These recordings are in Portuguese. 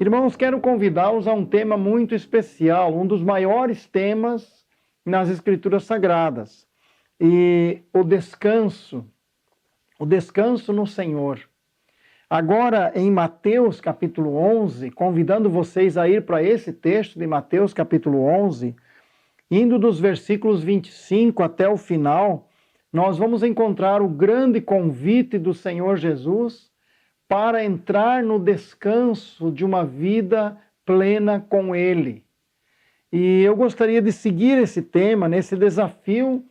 Irmãos, quero convidá-los a um tema muito especial, um dos maiores temas nas Escrituras Sagradas, e o descanso no Senhor. Agora, em Mateus capítulo 11, convidando vocês a ir para esse texto de Mateus capítulo 11, indo dos versículos 25 até o final, nós vamos encontrar o grande convite do Senhor Jesus para entrar no descanso de uma vida plena com Ele. E eu gostaria de seguir esse tema, nesse desafio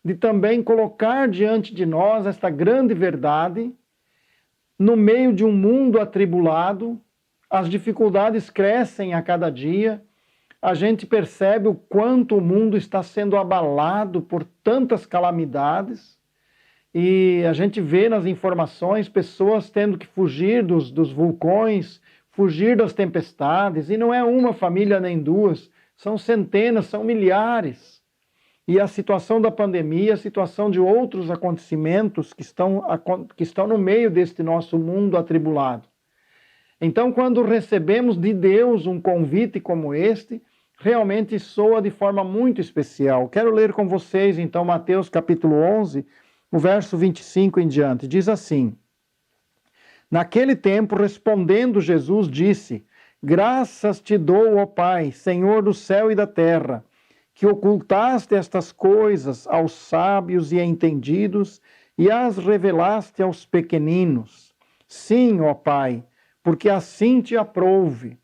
de também colocar diante de nós esta grande verdade. No meio de um mundo atribulado, as dificuldades crescem a cada dia, a gente percebe o quanto o mundo está sendo abalado por tantas calamidades, e a gente vê nas informações pessoas tendo que fugir dos vulcões, fugir das tempestades, e não é uma família nem duas, são centenas, são milhares. E a situação da pandemia, a situação de outros acontecimentos que estão no meio deste nosso mundo atribulado. Então, quando recebemos de Deus um convite como este, realmente soa de forma muito especial. Quero ler com vocês, então, Mateus capítulo 11, o verso 25 em diante. Diz assim: Naquele tempo, respondendo Jesus, disse: Graças te dou, ó Pai, Senhor do céu e da terra, que ocultaste estas coisas aos sábios e entendidos e as revelaste aos pequeninos. Sim, ó Pai, porque assim te aprouve.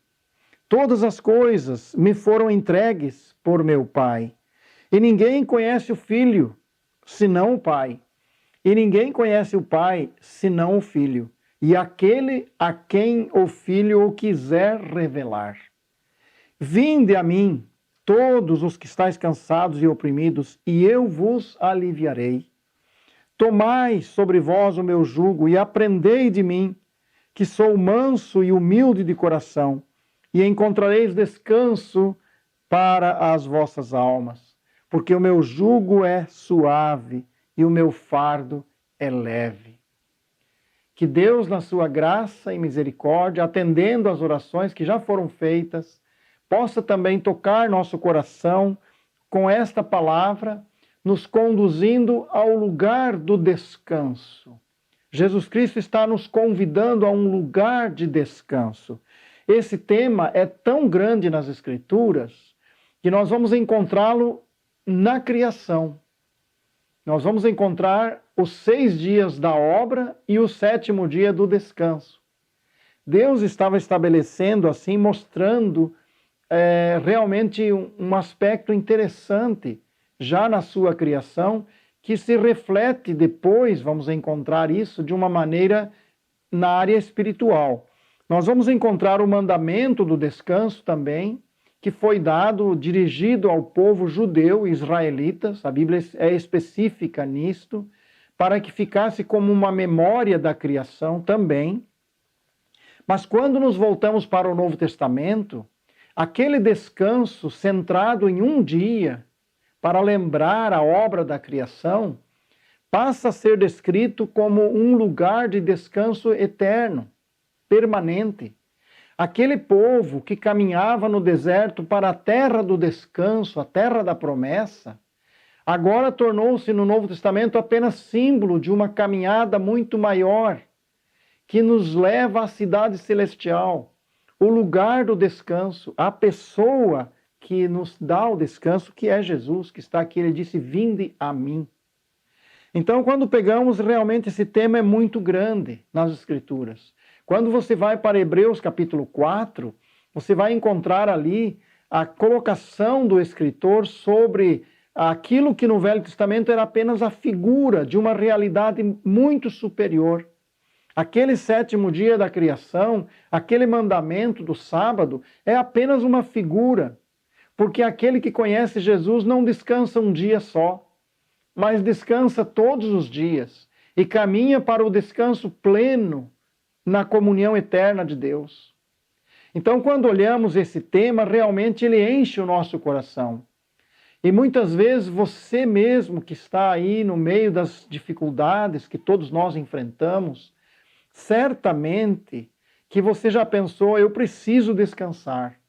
Todas as coisas me foram entregues por meu Pai. E ninguém conhece o Filho, senão o Pai. E ninguém conhece o Pai, senão o Filho. E aquele a quem o Filho o quiser revelar. Vinde a mim, todos os que estáis cansados e oprimidos, e eu vos aliviarei. Tomai sobre vós o meu jugo e aprendei de mim, que sou manso e humilde de coração, e encontrareis descanso para as vossas almas, porque o meu jugo é suave e o meu fardo é leve. Que Deus, na sua graça e misericórdia, atendendo às orações que já foram feitas, possa também tocar nosso coração com esta palavra, nos conduzindo ao lugar do descanso. Jesus Cristo está nos convidando a um lugar de descanso. Esse tema é tão grande nas Escrituras que nós vamos encontrá-lo na criação. Nós vamos encontrar os 6 dias da obra e o 7º dia do descanso. Deus estava estabelecendo assim, mostrando realmente um aspecto interessante já na sua criação, que se reflete depois, vamos encontrar isso de uma maneira na área espiritual. Nós vamos encontrar o mandamento do descanso também, que foi dado, dirigido ao povo judeu, israelitas, a Bíblia é específica nisto, para que ficasse como uma memória da criação também. Mas quando nos voltamos para o Novo Testamento, aquele descanso centrado em um dia, para lembrar a obra da criação, passa a ser descrito como um lugar de descanso eterno, permanente. Aquele povo que caminhava no deserto para a terra do descanso, a terra da promessa, agora tornou-se no Novo Testamento apenas símbolo de uma caminhada muito maior, que nos leva à cidade celestial, o lugar do descanso, a pessoa que nos dá o descanso, que é Jesus, que está aqui. Ele disse: vinde a mim. Então, quando pegamos, realmente esse tema é muito grande nas Escrituras. Quando você vai para Hebreus capítulo 4, você vai encontrar ali a colocação do escritor sobre aquilo que no Velho Testamento era apenas a figura de uma realidade muito superior. Aquele 7º dia da criação, aquele mandamento do sábado, é apenas uma figura, porque aquele que conhece Jesus não descansa um dia só, mas descansa todos os dias e caminha para o descanso pleno na comunhão eterna de Deus. Então, quando olhamos esse tema, realmente ele enche o nosso coração. E muitas vezes você mesmo que está aí no meio das dificuldades que todos nós enfrentamos, certamente que você já pensou, eu preciso descansar.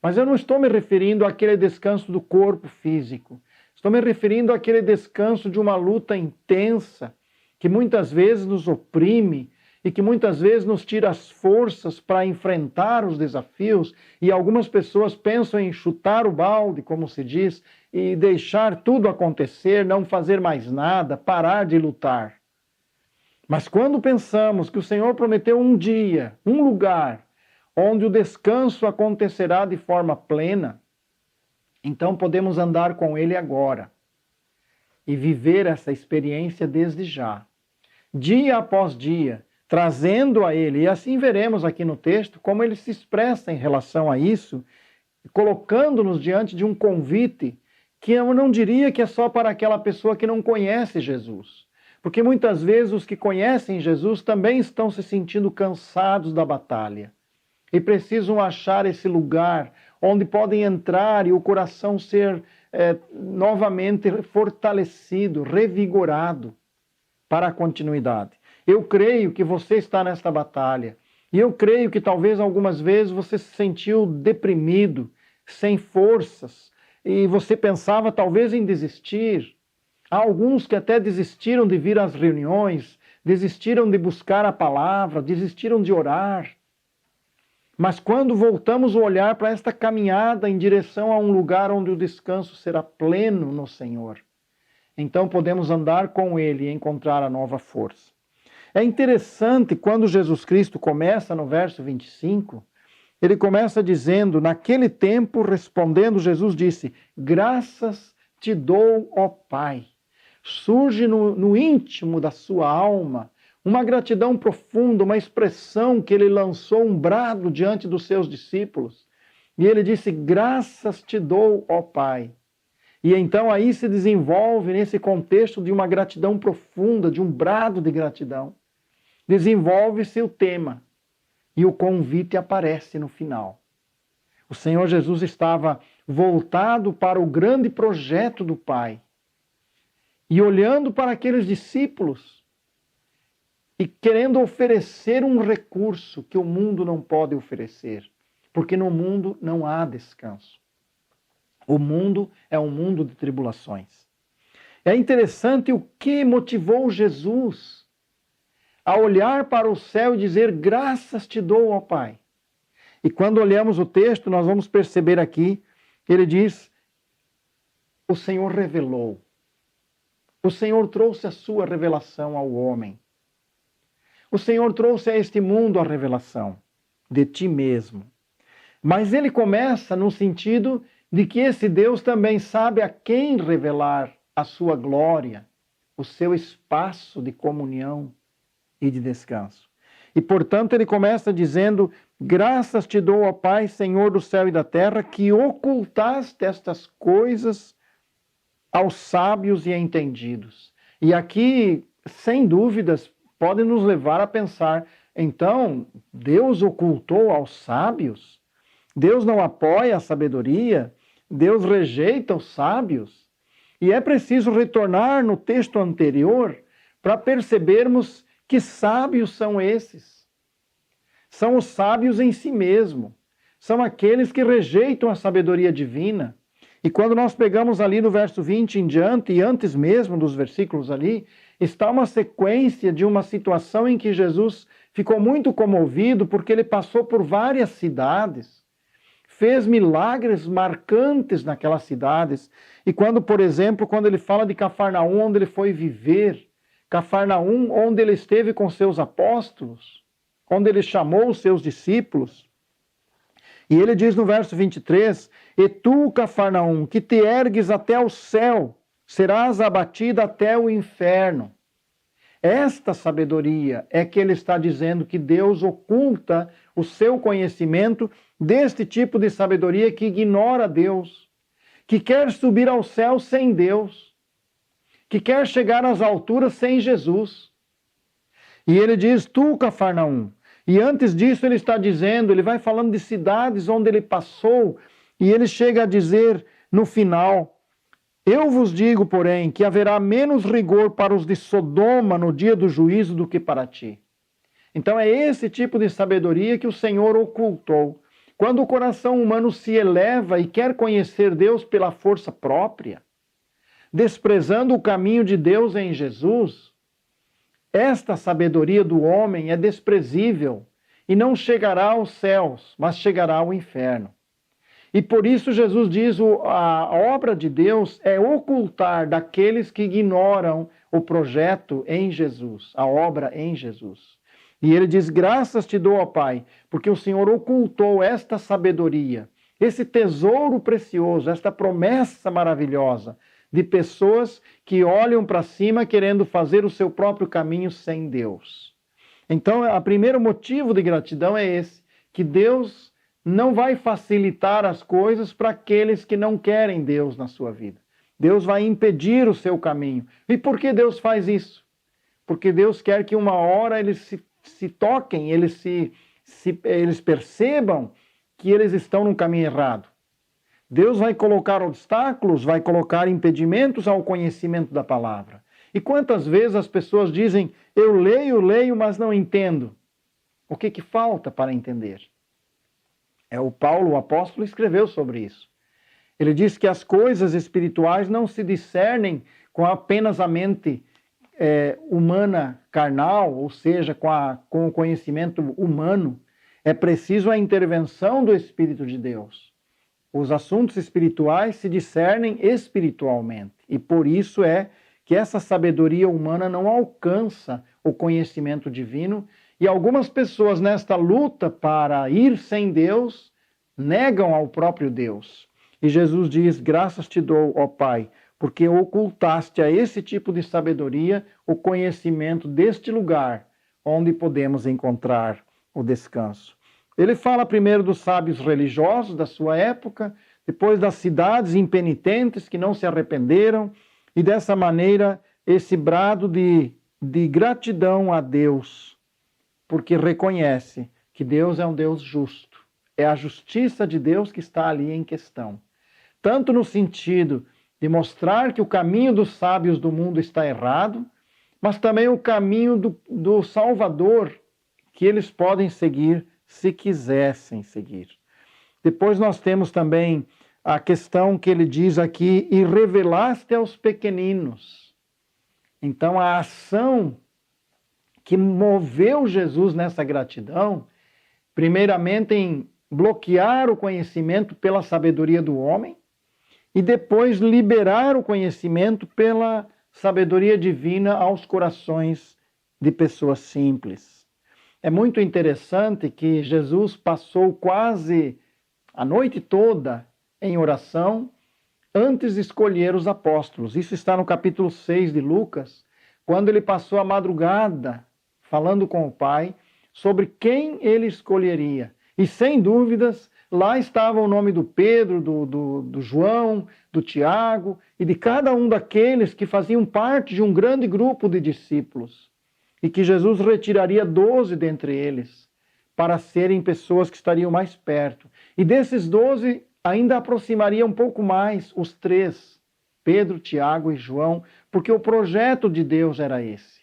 Mas eu não estou me referindo àquele descanso do corpo físico. Estou me referindo àquele descanso de uma luta intensa, que muitas vezes nos oprime e que muitas vezes nos tira as forças para enfrentar os desafios. E algumas pessoas pensam em chutar o balde, como se diz, e deixar tudo acontecer, não fazer mais nada, parar de lutar. Mas quando pensamos que o Senhor prometeu um dia, um lugar, onde o descanso acontecerá de forma plena, então podemos andar com Ele agora e viver essa experiência desde já, dia após dia, trazendo a Ele. E assim veremos aqui no texto como Ele se expressa em relação a isso, colocando-nos diante de um convite que eu não diria que é só para aquela pessoa que não conhece Jesus. Porque muitas vezes os que conhecem Jesus também estão se sentindo cansados da batalha e precisam achar esse lugar onde podem entrar e o coração ser novamente fortalecido, revigorado para a continuidade. Eu creio que você está nesta batalha e eu creio que talvez algumas vezes você se sentiu deprimido, sem forças e você pensava talvez em desistir. Há alguns que até desistiram de vir às reuniões, desistiram de buscar a palavra, desistiram de orar. Mas quando voltamos o olhar para esta caminhada em direção a um lugar onde o descanso será pleno no Senhor, então podemos andar com Ele e encontrar a nova força. É interessante quando Jesus Cristo começa no verso 25, ele começa dizendo, naquele tempo, respondendo, Jesus disse, graças te dou, ó Pai. Surge no íntimo da sua alma uma gratidão profunda, uma expressão que ele lançou um brado diante dos seus discípulos. E ele disse, graças te dou, ó Pai. E então aí se desenvolve nesse contexto de uma gratidão profunda, de um brado de gratidão. Desenvolve-se o tema e o convite aparece no final. O Senhor Jesus estava voltado para o grande projeto do Pai. E olhando para aqueles discípulos e querendo oferecer um recurso que o mundo não pode oferecer, porque no mundo não há descanso. O mundo é um mundo de tribulações. É interessante o que motivou Jesus a olhar para o céu e dizer, graças te dou, ó Pai. E quando olhamos o texto, nós vamos perceber aqui, ele diz, o Senhor revelou. O Senhor trouxe a sua revelação ao homem. O Senhor trouxe a este mundo a revelação de ti mesmo. Mas ele começa no sentido de que esse Deus também sabe a quem revelar a sua glória, o seu espaço de comunhão e de descanso. E, portanto, ele começa dizendo, graças te dou, ó Pai, Senhor do céu e da terra, que ocultaste estas coisas aos sábios e entendidos. E aqui, sem dúvidas, pode nos levar a pensar, então, Deus ocultou aos sábios? Deus não apoia a sabedoria? Deus rejeita os sábios? E é preciso retornar no texto anterior para percebermos que sábios são esses. São os sábios em si mesmo. São aqueles que rejeitam a sabedoria divina. E quando nós pegamos ali no verso 20 em diante, e antes mesmo dos versículos ali, está uma sequência de uma situação em que Jesus ficou muito comovido porque ele passou por várias cidades, fez milagres marcantes naquelas cidades. E quando, por exemplo, quando ele fala de Cafarnaum, onde ele foi viver, Cafarnaum, onde ele esteve com seus apóstolos, onde ele chamou os seus discípulos, e ele diz no verso 23, e tu, Cafarnaum, que te ergues até o céu, serás abatida até o inferno. Esta sabedoria é que ele está dizendo que Deus oculta o seu conhecimento deste tipo de sabedoria que ignora Deus, que quer subir ao céu sem Deus, que quer chegar às alturas sem Jesus. E ele diz, tu, Cafarnaum. E antes disso ele está dizendo, ele vai falando de cidades onde ele passou, e ele chega a dizer no final, eu vos digo, porém, que haverá menos rigor para os de Sodoma no dia do juízo do que para ti. Então é esse tipo de sabedoria que o Senhor ocultou. Quando o coração humano se eleva e quer conhecer Deus pela força própria, desprezando o caminho de Deus em Jesus, esta sabedoria do homem é desprezível e não chegará aos céus, mas chegará ao inferno. E por isso Jesus diz: a obra de Deus é ocultar daqueles que ignoram o projeto em Jesus, a obra em Jesus. E ele diz: graças te dou, ó Pai, porque o Senhor ocultou esta sabedoria, esse tesouro precioso, esta promessa maravilhosa de pessoas que olham para cima querendo fazer o seu próprio caminho sem Deus. Então, o primeiro motivo de gratidão é esse, que Deus não vai facilitar as coisas para aqueles que não querem Deus na sua vida. Deus vai impedir o seu caminho. E por que Deus faz isso? Porque Deus quer que uma hora eles se toquem, eles percebam que eles estão no caminho errado. Deus vai colocar obstáculos, vai colocar impedimentos ao conhecimento da palavra. E quantas vezes as pessoas dizem: eu leio, mas não entendo. O que falta para entender? O Paulo, o apóstolo, escreveu sobre isso. Ele diz que as coisas espirituais não se discernem com apenas a mente humana carnal, ou seja, com o conhecimento humano. É preciso a intervenção do Espírito de Deus. Os assuntos espirituais se discernem espiritualmente. E por isso é que essa sabedoria humana não alcança o conhecimento divino. E algumas pessoas, nesta luta para ir sem Deus, negam ao próprio Deus. E Jesus diz: graças te dou, ó Pai, porque ocultaste a esse tipo de sabedoria o conhecimento deste lugar onde podemos encontrar o descanso. Ele fala primeiro dos sábios religiosos da sua época, depois das cidades impenitentes que não se arrependeram, e dessa maneira esse brado de gratidão a Deus, porque reconhece que Deus é um Deus justo. É a justiça de Deus que está ali em questão. Tanto no sentido de mostrar que o caminho dos sábios do mundo está errado, mas também o caminho do Salvador que eles podem seguir se quisessem seguir. Depois nós temos também a questão que ele diz aqui: e revelaste aos pequeninos. Então a ação que moveu Jesus nessa gratidão, primeiramente em bloquear o conhecimento pela sabedoria do homem, e depois liberar o conhecimento pela sabedoria divina aos corações de pessoas simples. É muito interessante que Jesus passou quase a noite toda em oração antes de escolher os apóstolos. Isso está no capítulo 6 de Lucas, quando ele passou a madrugada falando com o Pai sobre quem ele escolheria. E sem dúvidas, lá estava o nome do Pedro, do João, do Tiago e de cada um daqueles que faziam parte de um grande grupo de discípulos. E que Jesus retiraria 12 dentre eles para serem pessoas que estariam mais perto. E desses 12, ainda aproximaria um pouco mais os 3, Pedro, Tiago e João, porque o projeto de Deus era esse.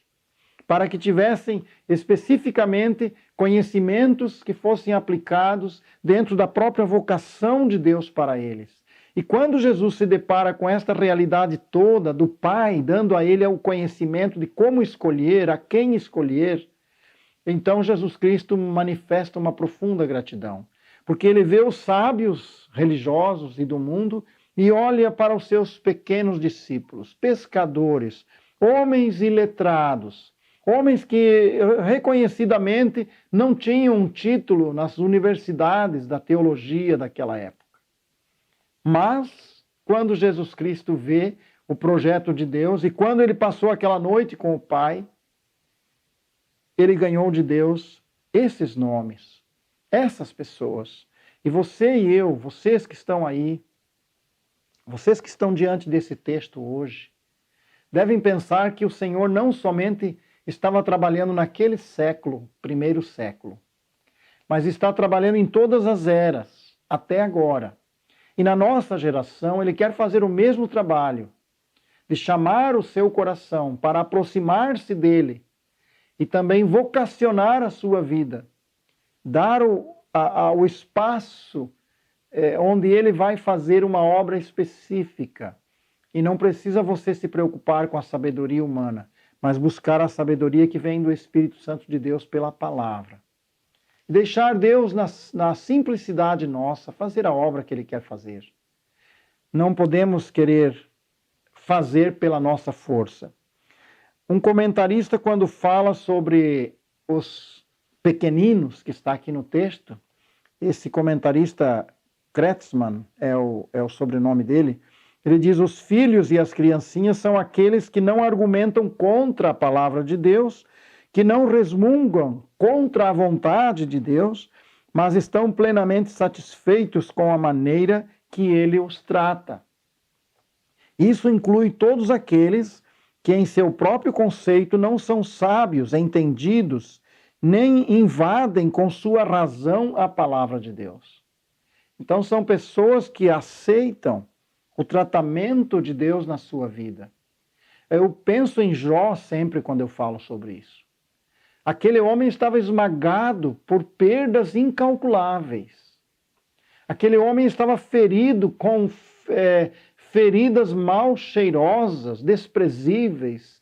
Para que tivessem especificamente conhecimentos que fossem aplicados dentro da própria vocação de Deus para eles. E quando Jesus se depara com esta realidade toda do Pai, dando a ele o conhecimento de como escolher, a quem escolher, então Jesus Cristo manifesta uma profunda gratidão. Porque ele vê os sábios religiosos e do mundo e olha para os seus pequenos discípulos, pescadores, homens iletrados, homens que reconhecidamente não tinham um título nas universidades da teologia daquela época. Mas, quando Jesus Cristo vê o projeto de Deus e quando ele passou aquela noite com o Pai, ele ganhou de Deus esses nomes, essas pessoas. E você e eu, vocês que estão aí, vocês que estão diante desse texto hoje, devem pensar que o Senhor não somente estava trabalhando naquele século, primeiro século, mas está trabalhando em todas as eras, até agora. E na nossa geração, ele quer fazer o mesmo trabalho, de chamar o seu coração para aproximar-se dele e também vocacionar a sua vida, dar o espaço onde ele vai fazer uma obra específica. E não precisa você se preocupar com a sabedoria humana, mas buscar a sabedoria que vem do Espírito Santo de Deus pela palavra. Deixar Deus na simplicidade nossa fazer a obra que Ele quer fazer. Não podemos querer fazer pela nossa força. Um comentarista, quando fala sobre os pequeninos, que está aqui no texto, esse comentarista Kretzmann é o sobrenome dele, ele diz: os filhos e as criancinhas são aqueles que não argumentam contra a palavra de Deus, que não resmungam contra a vontade de Deus, mas estão plenamente satisfeitos com a maneira que ele os trata. Isso inclui todos aqueles que em seu próprio conceito não são sábios, entendidos, nem invadem com sua razão a palavra de Deus. Então são pessoas que aceitam o tratamento de Deus na sua vida. Eu penso em Jó sempre quando eu falo sobre isso. Aquele homem estava esmagado por perdas incalculáveis. Aquele homem estava ferido com feridas mal cheirosas, desprezíveis,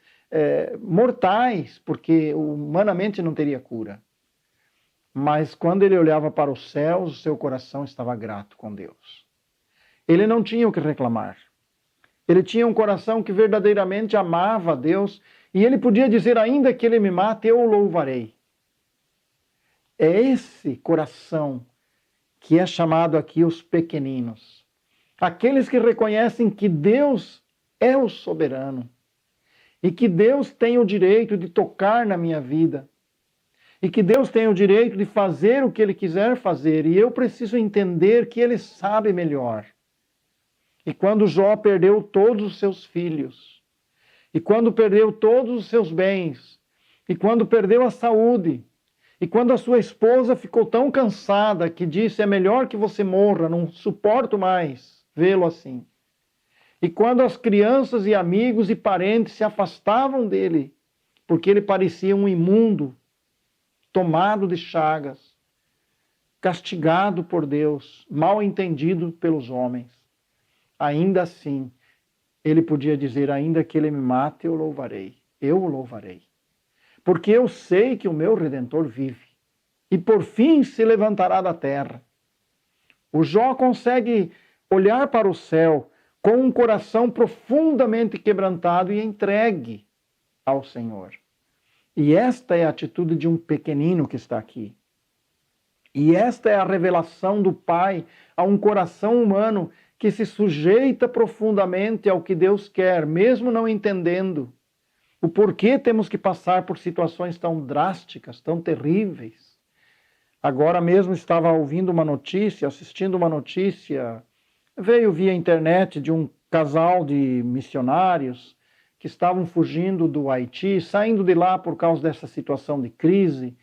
mortais, porque humanamente não teria cura. Mas quando ele olhava para os céus, o seu coração estava grato com Deus. Ele não tinha o que reclamar. Ele tinha um coração que verdadeiramente amava a Deus, e ele podia dizer: ainda que ele me mate, eu o louvarei. É esse coração que é chamado aqui os pequeninos. Aqueles que reconhecem que Deus é o soberano e que Deus tem o direito de tocar na minha vida e que Deus tem o direito de fazer o que Ele quiser fazer, e eu preciso entender que Ele sabe melhor. E quando Jó perdeu todos os seus filhos, e quando perdeu todos os seus bens, e quando perdeu a saúde, e quando a sua esposa ficou tão cansada que disse: é melhor que você morra, não suporto mais vê-lo assim. E quando as crianças e amigos e parentes se afastavam dele, porque ele parecia um imundo, tomado de chagas, castigado por Deus, mal entendido pelos homens, ainda assim, ele podia dizer: ainda que ele me mate, eu louvarei, eu o louvarei. Porque eu sei que o meu Redentor vive, e por fim se levantará da terra. O Jó consegue olhar para o céu com um coração profundamente quebrantado e entregue ao Senhor. E esta é a atitude de um pequenino que está aqui. E esta é a revelação do Pai a um coração humano que se sujeita profundamente ao que Deus quer, mesmo não entendendo o porquê temos que passar por situações tão drásticas, tão terríveis. Agora mesmo estava ouvindo uma notícia, assistindo uma notícia, veio via internet, de um casal de missionários que estavam fugindo do Haiti, saindo de lá por causa dessa situação de crise,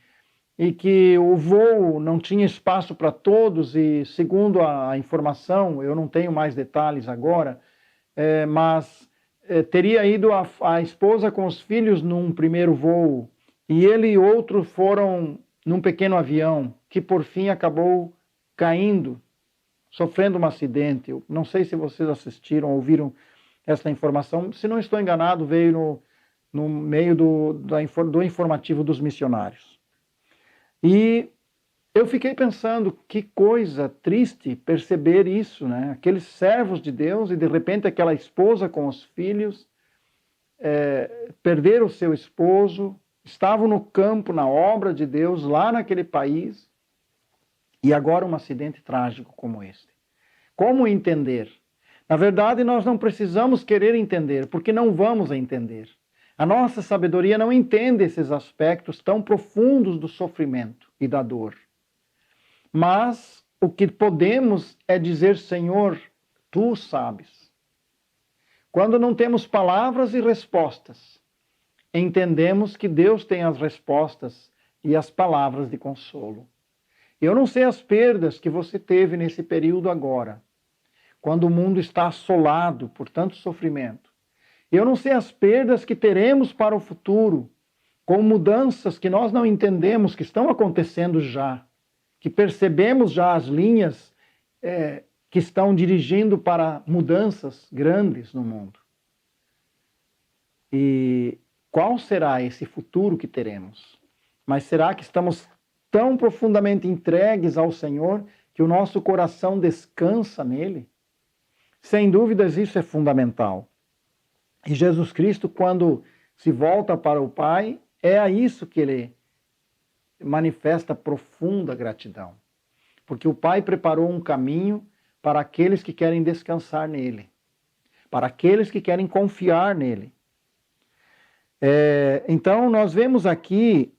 e que o voo não tinha espaço para todos, e segundo a informação, eu não tenho mais detalhes agora, mas teria ido a esposa com os filhos num primeiro voo, e ele e outro foram num pequeno avião, que por fim acabou caindo, sofrendo um acidente. Eu não sei se vocês assistiram, ouviram essa informação. Se não estou enganado, veio no meio do informativo dos missionários. E eu fiquei pensando, que coisa triste perceber isso, né? Aqueles servos de Deus e de repente aquela esposa com os filhos perderam o seu esposo, estavam no campo, na obra de Deus, lá naquele país, e agora um acidente trágico como este. Como entender? Na verdade, nós não precisamos querer entender, porque não vamos entender. A nossa sabedoria não entende esses aspectos tão profundos do sofrimento e da dor. Mas o que podemos é dizer: Senhor, Tu sabes. Quando não temos palavras e respostas, entendemos que Deus tem as respostas e as palavras de consolo. Eu não sei as perdas que você teve nesse período agora, quando o mundo está assolado por tanto sofrimento. Eu não sei as perdas que teremos para o futuro, com mudanças que nós não entendemos, que estão acontecendo já, que percebemos já as linhas que estão dirigindo para mudanças grandes no mundo. E qual será esse futuro que teremos? Mas será que estamos tão profundamente entregues ao Senhor que o nosso coração descansa nele? Sem dúvidas, isso é fundamental. E Jesus Cristo, quando se volta para o Pai, é a isso que ele manifesta profunda gratidão. Porque o Pai preparou um caminho para aqueles que querem descansar nele, para aqueles que querem confiar nele. Então, nós vemos aqui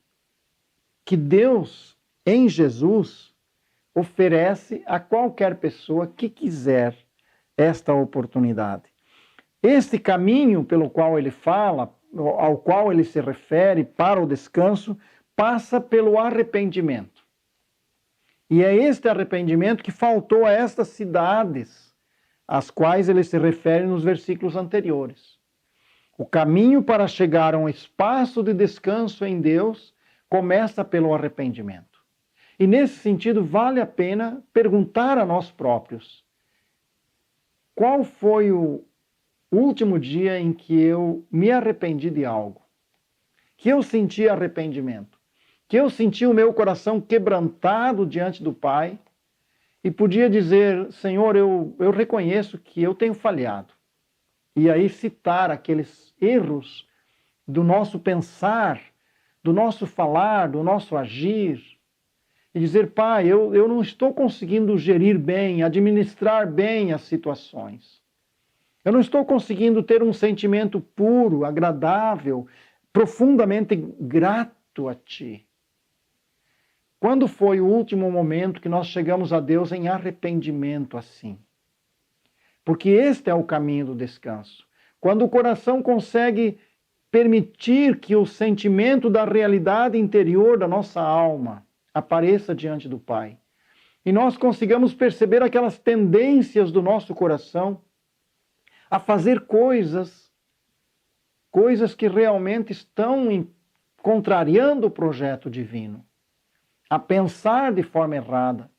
que Deus, em Jesus, oferece a qualquer pessoa que quiser esta oportunidade. Este caminho pelo qual ele fala, ao qual ele se refere para o descanso, passa pelo arrependimento. E é este arrependimento que faltou a estas cidades, às quais ele se refere nos versículos anteriores. O caminho para chegar a um espaço de descanso em Deus começa pelo arrependimento. E nesse sentido, vale a pena perguntar a nós próprios: qual foi o último dia em que eu me arrependi de algo? Que eu senti arrependimento? Que eu senti o meu coração quebrantado diante do Pai e podia dizer: Senhor, eu reconheço que eu tenho falhado. E aí citar aqueles erros do nosso pensar, do nosso falar, do nosso agir, e dizer: Pai, eu não estou conseguindo gerir bem, administrar bem as situações. Eu não estou conseguindo ter um sentimento puro, agradável, profundamente grato a Ti. Quando foi o último momento que nós chegamos a Deus em arrependimento assim? Porque este é o caminho do descanso. Quando o coração consegue permitir que o sentimento da realidade interior da nossa alma apareça diante do Pai. E nós consigamos perceber aquelas tendências do nosso coração a fazer coisas que realmente estão contrariando o projeto divino, a pensar de forma errada.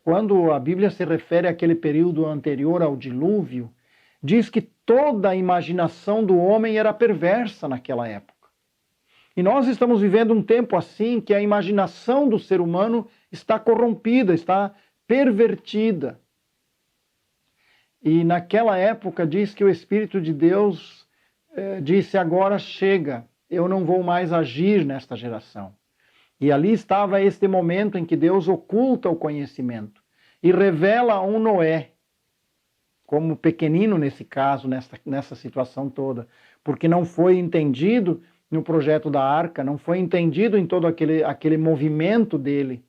Quando a Bíblia se refere àquele período anterior ao dilúvio, diz que toda a imaginação do homem era perversa naquela época. E nós estamos vivendo um tempo assim que a imaginação do ser humano está corrompida, está pervertida. E naquela época diz que o Espírito de Deus disse: agora chega, eu não vou mais agir nesta geração. E ali estava este momento em que Deus oculta o conhecimento e revela a um Noé, como pequenino nesse caso, nessa situação toda, porque não foi entendido no projeto da arca, não foi entendido em todo aquele movimento dele,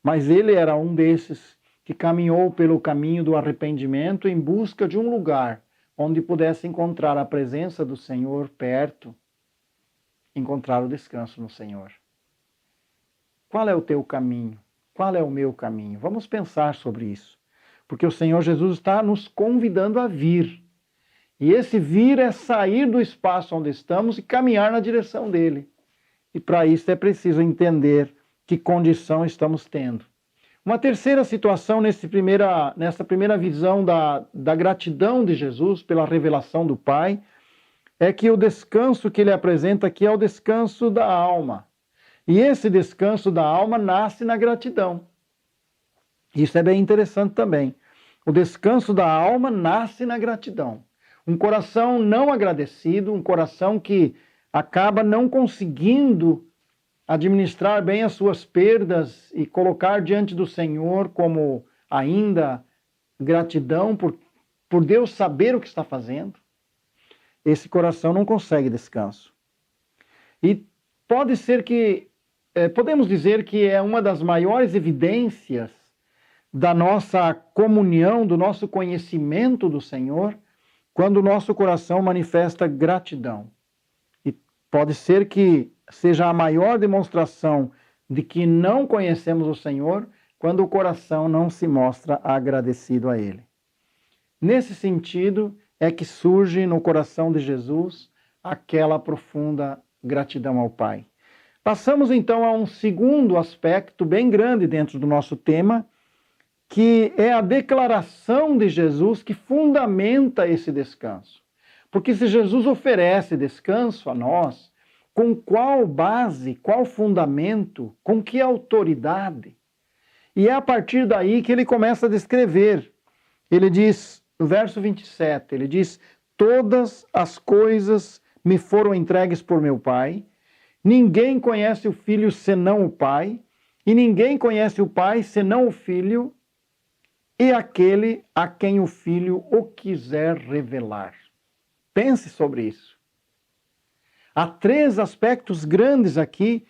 mas ele era um desses que caminhou pelo caminho do arrependimento em busca de um lugar onde pudesse encontrar a presença do Senhor perto, encontrar o descanso no Senhor. Qual é o teu caminho? Qual é o meu caminho? Vamos pensar sobre isso. Porque o Senhor Jesus está nos convidando a vir. E esse vir é sair do espaço onde estamos e caminhar na direção dele. E para isso é preciso entender que condição estamos tendo. Uma terceira situação nessa primeira visão da gratidão de Jesus pela revelação do Pai é que o descanso que ele apresenta aqui é o descanso da alma. E esse descanso da alma nasce na gratidão. Isso é bem interessante também. O descanso da alma nasce na gratidão. Um coração não agradecido, um coração que acaba não conseguindo administrar bem as suas perdas e colocar diante do Senhor como ainda gratidão por Deus saber o que está fazendo. Esse coração não consegue descanso. E podemos dizer que é uma das maiores evidências da nossa comunhão, do nosso conhecimento do Senhor, quando o nosso coração manifesta gratidão. E pode ser que seja a maior demonstração de que não conhecemos o Senhor quando o coração não se mostra agradecido a Ele. Nesse sentido é que surge no coração de Jesus aquela profunda gratidão ao Pai. Passamos então a um segundo aspecto bem grande dentro do nosso tema, que é a declaração de Jesus que fundamenta esse descanso. Porque se Jesus oferece descanso a nós, com qual base, qual fundamento, com que autoridade? E é a partir daí que ele começa a descrever. Ele diz, no verso 27, ele diz: todas as coisas me foram entregues por meu Pai, ninguém conhece o Filho senão o Pai, e ninguém conhece o Pai senão o Filho, e aquele a quem o Filho o quiser revelar. Pense sobre isso. Há três aspectos grandes aqui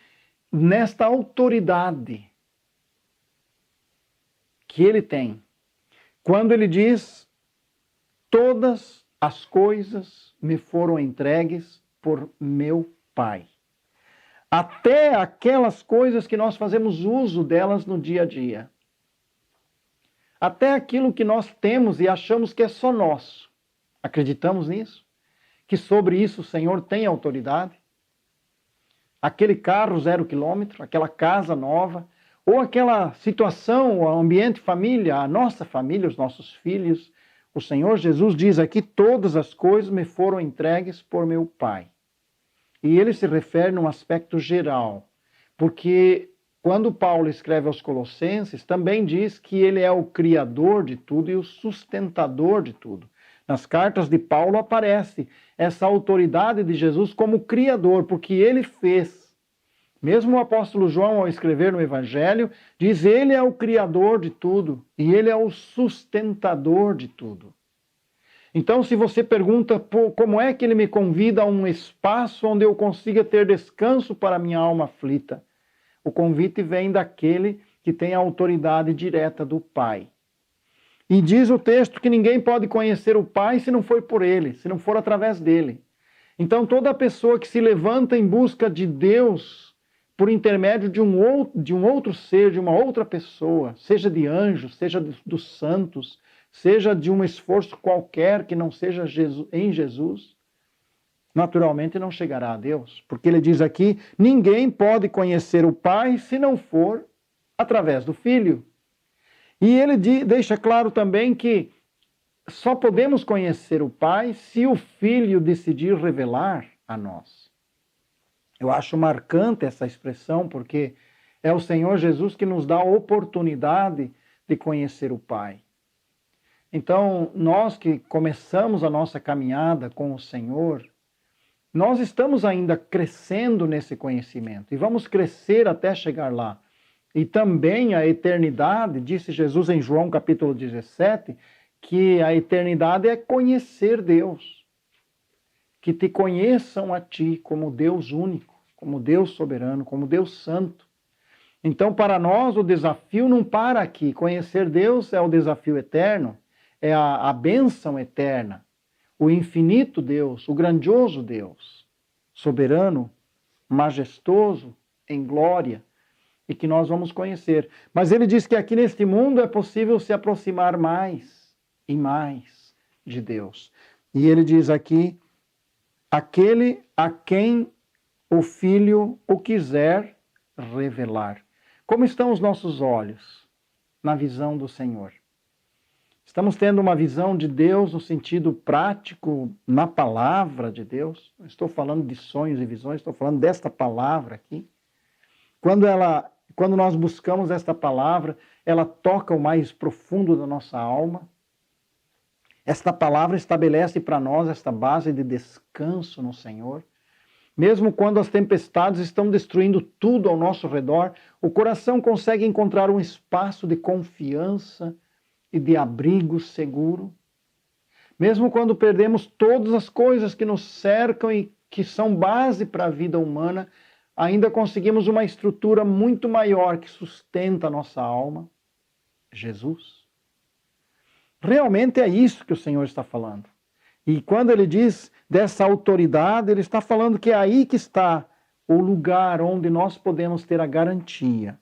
nesta autoridade que ele tem. Quando ele diz: todas as coisas me foram entregues por meu Pai. Até aquelas coisas que nós fazemos uso delas no dia a dia. Até aquilo que nós temos e achamos que é só nosso. Acreditamos nisso? Que sobre isso o Senhor tem autoridade? Aquele carro 0 quilômetro, aquela casa nova, ou aquela situação, o ambiente família, a nossa família, os nossos filhos. O Senhor Jesus diz aqui: todas as coisas me foram entregues por meu Pai. E ele se refere num aspecto geral, porque quando Paulo escreve aos Colossenses, também diz que ele é o criador de tudo e o sustentador de tudo. Nas cartas de Paulo aparece essa autoridade de Jesus como criador, porque ele fez. Mesmo o apóstolo João, ao escrever no Evangelho, diz: ele é o criador de tudo e ele é o sustentador de tudo. Então, se você pergunta como é que ele me convida a um espaço onde eu consiga ter descanso para a minha alma aflita, o convite vem daquele que tem a autoridade direta do Pai. E diz o texto que ninguém pode conhecer o Pai se não for por ele, se não for através dele. Então, toda pessoa que se levanta em busca de Deus por intermédio de um outro ser, de uma outra pessoa, seja de anjos, seja dos santos, seja de um esforço qualquer que não seja em Jesus, naturalmente não chegará a Deus. Porque ele diz aqui: ninguém pode conhecer o Pai se não for através do Filho. E ele deixa claro também que só podemos conhecer o Pai se o Filho decidir revelar a nós. Eu acho marcante essa expressão, porque é o Senhor Jesus que nos dá a oportunidade de conhecer o Pai. Então, nós que começamos a nossa caminhada com o Senhor, nós estamos ainda crescendo nesse conhecimento e vamos crescer até chegar lá. E também a eternidade, disse Jesus em João capítulo 17, que a eternidade é conhecer Deus. Que te conheçam a ti como Deus único, como Deus soberano, como Deus santo. Então, para nós, o desafio não para aqui. Conhecer Deus é o desafio eterno, é a bênção eterna, o infinito Deus, o grandioso Deus, soberano, majestoso, em glória, e que nós vamos conhecer. Mas ele diz que aqui neste mundo é possível se aproximar mais e mais de Deus. E ele diz aqui: aquele a quem o Filho o quiser revelar. Como estão os nossos olhos na visão do Senhor? Estamos tendo uma visão de Deus no sentido prático, na palavra de Deus? Não estou falando de sonhos e visões, estou falando desta palavra aqui. Quando nós buscamos esta palavra, ela toca o mais profundo da nossa alma. Esta palavra estabelece para nós esta base de descanso no Senhor. Mesmo quando as tempestades estão destruindo tudo ao nosso redor, o coração consegue encontrar um espaço de confiança e de abrigo seguro. Mesmo quando perdemos todas as coisas que nos cercam e que são base para a vida humana, ainda conseguimos uma estrutura muito maior que sustenta a nossa alma: Jesus. Realmente é isso que o Senhor está falando. E quando ele diz dessa autoridade, ele está falando que é aí que está o lugar onde nós podemos ter a garantia.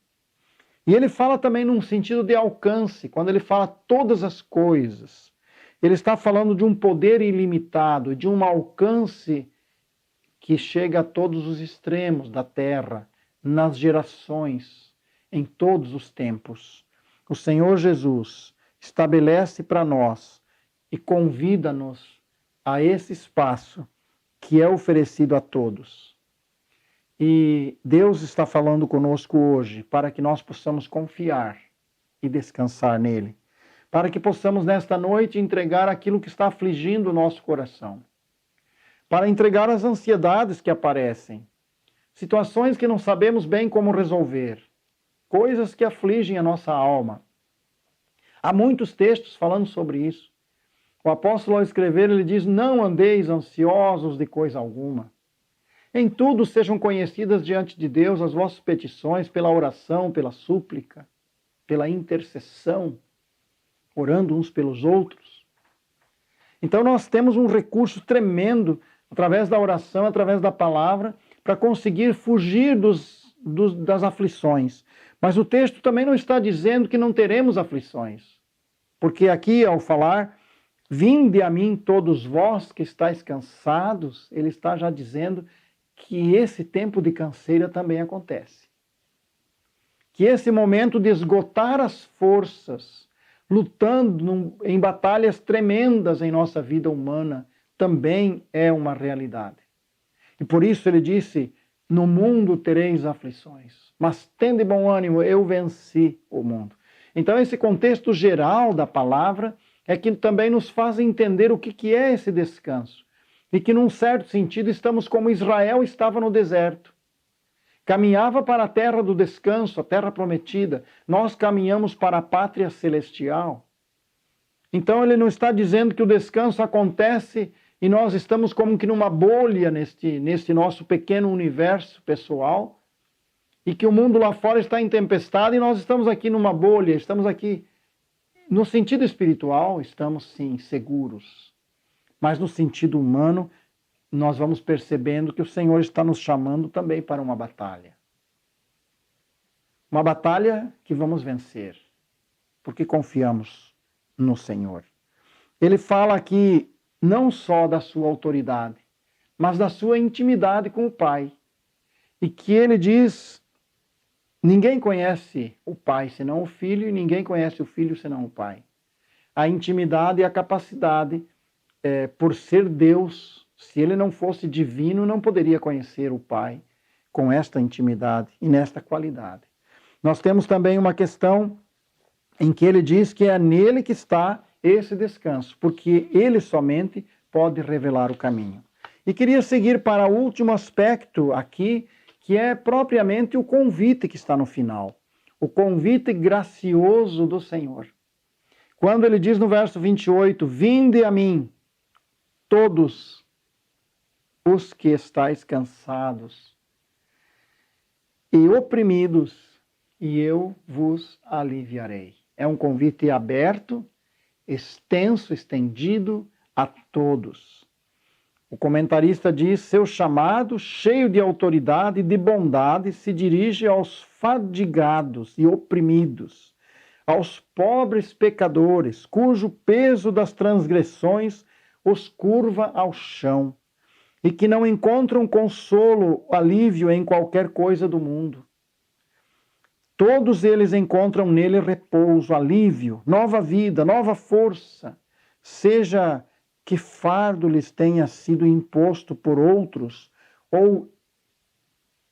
E ele fala também num sentido de alcance, quando ele fala todas as coisas. Ele está falando de um poder ilimitado, de um alcance que chega a todos os extremos da terra, nas gerações, em todos os tempos. O Senhor Jesus estabelece para nós e convida-nos a esse espaço que é oferecido a todos. E Deus está falando conosco hoje para que nós possamos confiar e descansar nele, para que possamos nesta noite entregar aquilo que está afligindo o nosso coração, para entregar as ansiedades que aparecem, situações que não sabemos bem como resolver, coisas que afligem a nossa alma. Há muitos textos falando sobre isso. O apóstolo, ao escrever, ele diz: não andeis ansiosos de coisa alguma. Em tudo sejam conhecidas diante de Deus as vossas petições pela oração, pela súplica, pela intercessão, orando uns pelos outros. Então nós temos um recurso tremendo, através da oração, através da palavra, para conseguir fugir das aflições. Mas o texto também não está dizendo que não teremos aflições. Porque aqui, ao falar, vinde a mim todos vós que estáis cansados, ele está já dizendo que esse tempo de canseira também acontece. Que esse momento de esgotar as forças, lutando em batalhas tremendas em nossa vida humana, também é uma realidade. E por isso ele disse: no mundo tereis aflições, mas tende bom ânimo, eu venci o mundo. Então esse contexto geral da palavra é que também nos faz entender o que é esse descanso. E que, num certo sentido, estamos como Israel estava no deserto. Caminhava para a terra do descanso, a terra prometida. Nós caminhamos para a pátria celestial. Então ele não está dizendo que o descanso acontece e nós estamos como que numa bolha neste nosso pequeno universo pessoal, e que o mundo lá fora está em tempestade e nós estamos aqui numa bolha, estamos aqui. No sentido espiritual, estamos sim seguros. Mas no sentido humano, nós vamos percebendo que o Senhor está nos chamando também para uma batalha. Uma batalha que vamos vencer, porque confiamos no Senhor. Ele fala aqui não só da sua autoridade, mas da sua intimidade com o Pai. E que ele diz: ninguém conhece o Pai senão o Filho, e ninguém conhece o Filho senão o Pai. A intimidade e a capacidade, por ser Deus, se ele não fosse divino, não poderia conhecer o Pai com esta intimidade e nesta qualidade. Nós temos também uma questão em que ele diz que é nele que está esse descanso, porque ele somente pode revelar o caminho. E queria seguir para o último aspecto aqui, que é propriamente o convite que está no final. O convite gracioso do Senhor. Quando ele diz no verso 28, vinde a mim, todos os que estáis cansados e oprimidos, e eu vos aliviarei. É um convite aberto, extenso, estendido a todos. O comentarista diz: seu chamado, cheio de autoridade e de bondade, se dirige aos fadigados e oprimidos, aos pobres pecadores, cujo peso das transgressões os curva ao chão, e que não encontram consolo, alívio em qualquer coisa do mundo. Todos eles encontram nele repouso, alívio, nova vida, nova força, seja que fardo lhes tenha sido imposto por outros ou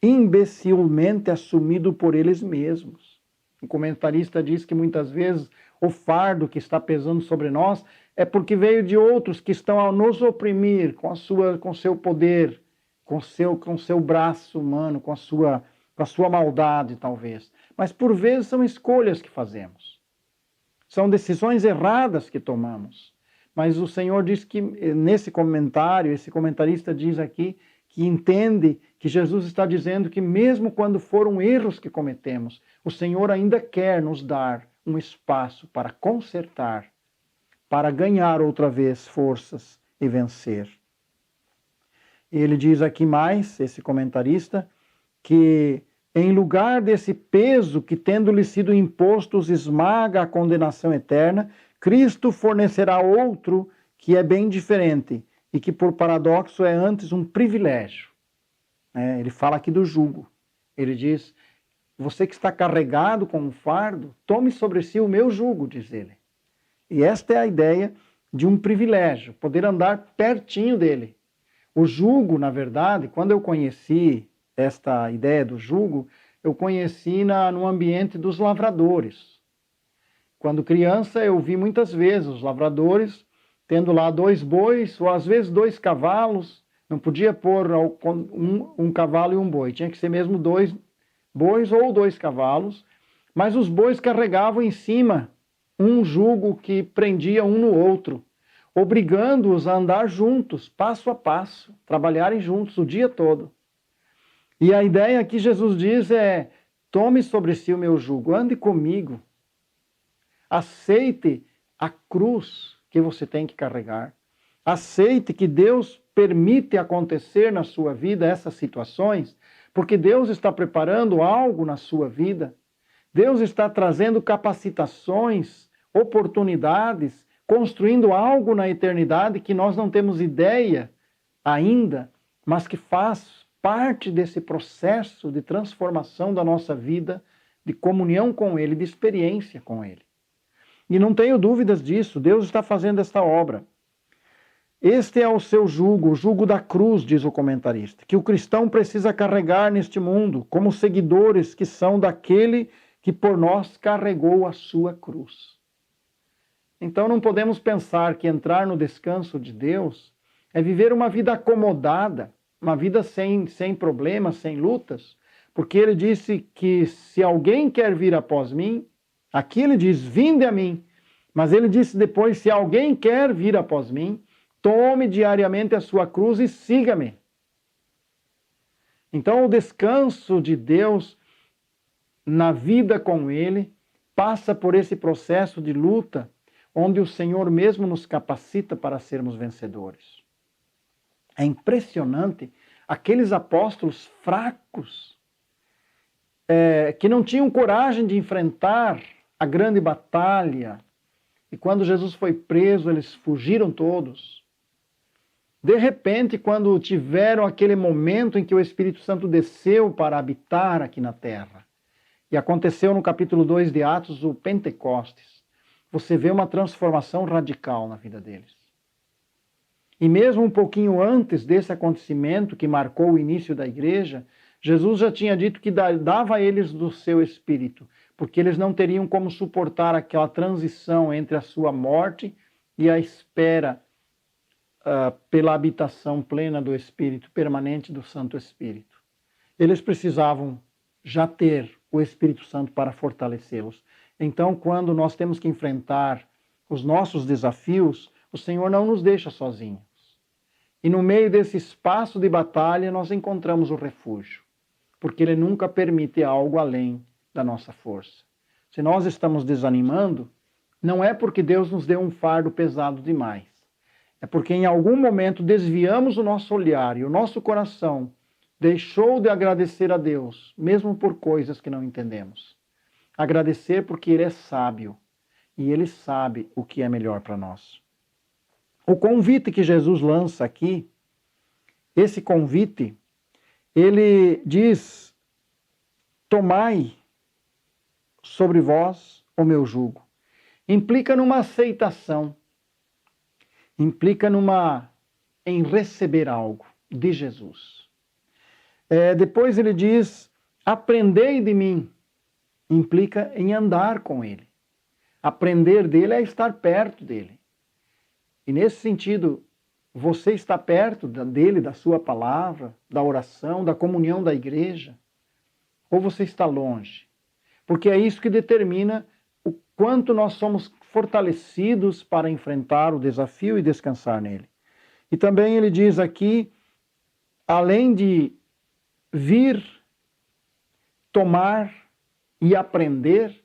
imbecilmente assumido por eles mesmos. O comentarista diz que muitas vezes o fardo que está pesando sobre nós é porque veio de outros que estão a nos oprimir com seu poder, com seu braço humano, com a sua maldade, talvez. Mas por vezes são escolhas que fazemos. São decisões erradas que tomamos. Mas o Senhor diz que, nesse comentário, esse comentarista diz aqui, que entende que Jesus está dizendo que mesmo quando foram erros que cometemos, o Senhor ainda quer nos dar um espaço para consertar, para ganhar outra vez forças e vencer. E ele diz aqui mais, esse comentarista, que em lugar desse peso que, tendo-lhe sido imposto, os esmaga a condenação eterna, Cristo fornecerá outro que é bem diferente e que, por paradoxo, é antes um privilégio. né? Ele fala aqui do jugo. Ele diz, você que está carregado com um fardo, tome sobre si o meu jugo, diz ele. E esta é a ideia de um privilégio, poder andar pertinho dele. O jugo, na verdade, quando eu conheci esta ideia do jugo, eu conheci no ambiente dos lavradores. Quando criança, eu vi muitas vezes os lavradores tendo lá 2 bois, ou às vezes 2 cavalos. Não podia pôr um cavalo e um boi, tinha que ser mesmo 2 bois ou 2 cavalos, mas os bois carregavam em cima um jugo que prendia um no outro, obrigando-os a andar juntos, passo a passo, trabalharem juntos o dia todo. E a ideia que Jesus diz é, tome sobre si o meu jugo, ande comigo, aceite a cruz que você tem que carregar, aceite que Deus permite acontecer na sua vida essas situações, porque Deus está preparando algo na sua vida. Deus está trazendo capacitações, oportunidades, construindo algo na eternidade que nós não temos ideia ainda, mas que faz parte desse processo de transformação da nossa vida, de comunhão com Ele, de experiência com Ele. E não tenho dúvidas disso, Deus está fazendo esta obra. Este é o seu jugo, o jugo da cruz, diz o comentarista, que o cristão precisa carregar neste mundo, como seguidores que são daquele que por nós carregou a sua cruz. Então não podemos pensar que entrar no descanso de Deus é viver uma vida acomodada, uma vida sem problemas, sem lutas, porque ele disse que se alguém quer vir após mim, aqui ele diz, vinde a mim, mas ele disse depois, se alguém quer vir após mim, tome diariamente a sua cruz e siga-me. Então o descanso de Deus na vida com Ele passa por esse processo de luta, onde o Senhor mesmo nos capacita para sermos vencedores. É impressionante aqueles apóstolos fracos, que não tinham coragem de enfrentar a grande batalha, e quando Jesus foi preso, eles fugiram todos. De repente, quando tiveram aquele momento em que o Espírito Santo desceu para habitar aqui na terra, e aconteceu no capítulo 2 de Atos, o Pentecostes, você vê uma transformação radical na vida deles. E mesmo um pouquinho antes desse acontecimento que marcou o início da igreja, Jesus já tinha dito que dava a eles do seu Espírito, porque eles não teriam como suportar aquela transição entre a sua morte e a espera pela habitação plena do Espírito, permanente do Santo Espírito. Eles precisavam já ter o Espírito Santo para fortalecê-los. Então, quando nós temos que enfrentar os nossos desafios, o Senhor não nos deixa sozinhos. E no meio desse espaço de batalha, nós encontramos o refúgio, porque Ele nunca permite algo além da nossa força. Se nós estamos desanimando, não é porque Deus nos deu um fardo pesado demais. É porque em algum momento desviamos o nosso olhar e o nosso coração deixou de agradecer a Deus, mesmo por coisas que não entendemos. Agradecer porque Ele é sábio e Ele sabe o que é melhor para nós. O convite que Jesus lança aqui, esse convite, ele diz, tomai sobre vós o meu jugo. Implica numa aceitação, implica em receber algo de Jesus. Depois ele diz, aprendei de mim, implica em andar com Ele. Aprender dele é estar perto dele. E nesse sentido, você está perto dele, da sua palavra, da oração, da comunhão da igreja? Ou você está longe? Porque é isso que determina o quanto nós somos fortalecidos para enfrentar o desafio e descansar nele. E também ele diz aqui, além de vir, tomar e aprender,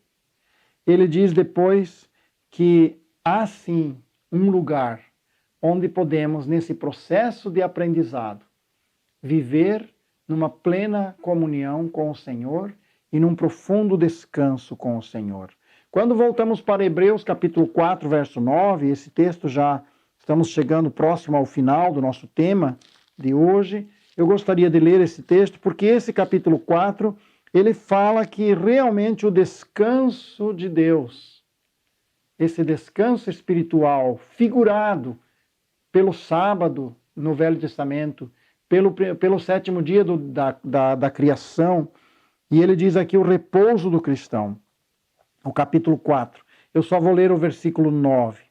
ele diz depois que há sim um lugar onde podemos, nesse processo de aprendizado, viver numa plena comunhão com o Senhor e num profundo descanso com o Senhor. Quando voltamos para Hebreus capítulo 4, verso 9, esse texto já estamos chegando próximo ao final do nosso tema de hoje, eu gostaria de ler esse texto, porque esse capítulo 4, ele fala que realmente o descanso de Deus, esse descanso espiritual, figurado pelo sábado no Velho Testamento, pelo sétimo dia da criação, e ele diz aqui o repouso do cristão, o capítulo 4. Eu só vou ler o versículo 9.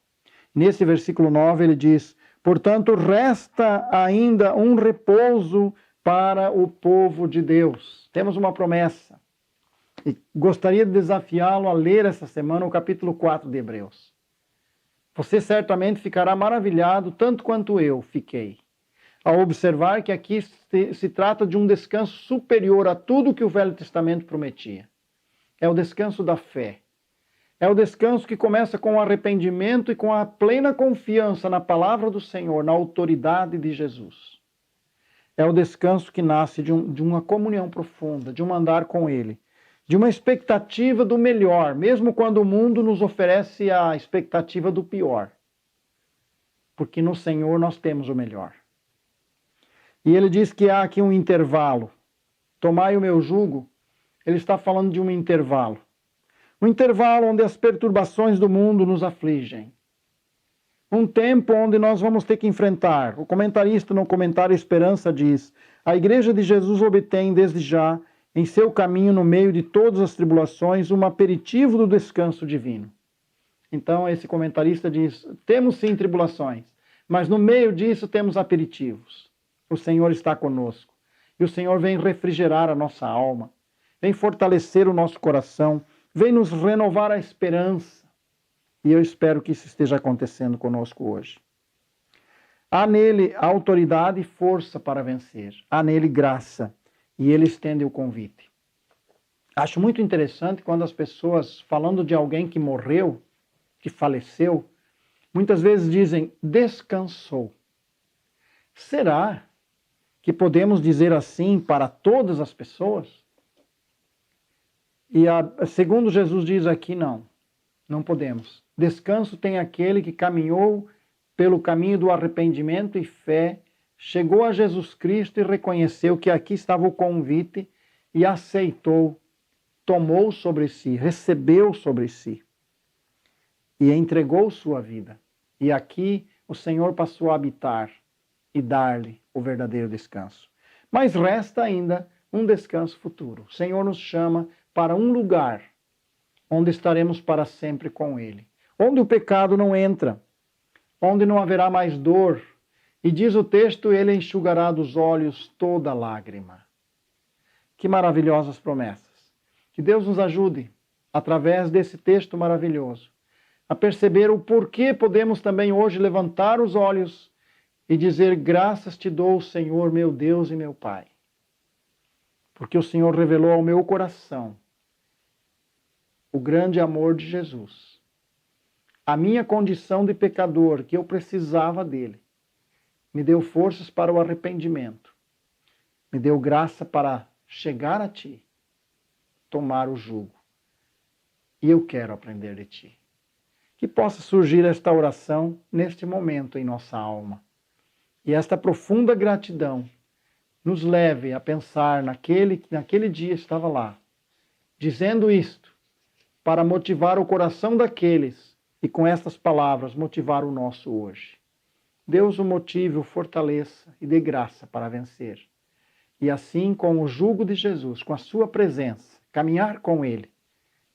Nesse versículo 9 ele diz: portanto, resta ainda um repouso para o povo de Deus. Temos uma promessa. E gostaria de desafiá-lo a ler essa semana o capítulo 4 de Hebreus. Você certamente ficará maravilhado, tanto quanto eu fiquei, ao observar que aqui se trata de um descanso superior a tudo que o Velho Testamento prometia. É o descanso da fé. É o descanso que começa com o arrependimento e com a plena confiança na palavra do Senhor, na autoridade de Jesus. É o descanso que nasce de uma comunhão profunda, de um andar com Ele, de uma expectativa do melhor, mesmo quando o mundo nos oferece a expectativa do pior. Porque no Senhor nós temos o melhor. E ele diz que há aqui um intervalo. Tomai o meu jugo, ele está falando de um intervalo. Um intervalo onde as perturbações do mundo nos afligem. Um tempo onde nós vamos ter que enfrentar. O comentarista no comentário Esperança diz: a Igreja de Jesus obtém desde já, em seu caminho no meio de todas as tribulações, um aperitivo do descanso divino. Então esse comentarista diz: temos sim tribulações, mas no meio disso temos aperitivos. O Senhor está conosco. E o Senhor vem refrigerar a nossa alma, vem fortalecer o nosso coração, vem nos renovar a esperança. E eu espero que isso esteja acontecendo conosco hoje. Há nele autoridade e força para vencer. Há nele graça. E ele estende o convite. Acho muito interessante quando as pessoas, falando de alguém que morreu, que faleceu, muitas vezes dizem, descansou. Será que podemos dizer assim para todas as pessoas? E segundo Jesus diz aqui, não podemos. Descanso tem aquele que caminhou pelo caminho do arrependimento e fé, chegou a Jesus Cristo e reconheceu que aqui estava o convite e aceitou, tomou sobre si, recebeu sobre si e entregou sua vida. E aqui o Senhor passou a habitar e dar-lhe o verdadeiro descanso. Mas resta ainda um descanso futuro. O Senhor nos chama para um lugar onde estaremos para sempre com Ele, onde o pecado não entra, onde não haverá mais dor. E diz o texto, Ele enxugará dos olhos toda lágrima. Que maravilhosas promessas. Que Deus nos ajude, através desse texto maravilhoso, a perceber o porquê podemos também hoje levantar os olhos e dizer: graças te dou, Senhor, meu Deus e meu Pai. Porque o Senhor revelou ao meu coração o grande amor de Jesus. A minha condição de pecador, que eu precisava dele, me deu forças para o arrependimento. Me deu graça para chegar a ti, tomar o jugo. E eu quero aprender de ti. Que possa surgir esta oração neste momento em nossa alma. E esta profunda gratidão nos leve a pensar naquele que naquele dia estava lá, dizendo isto, para motivar o coração daqueles e com estas palavras motivar o nosso hoje. Deus o motive, o fortaleça e dê graça para vencer. E assim, com o jugo de Jesus, com a sua presença, caminhar com Ele,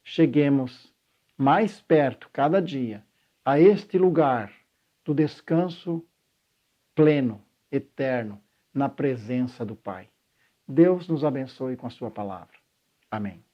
cheguemos mais perto, cada dia, a este lugar do descanso pleno, eterno, na presença do Pai. Deus nos abençoe com a sua palavra. Amém.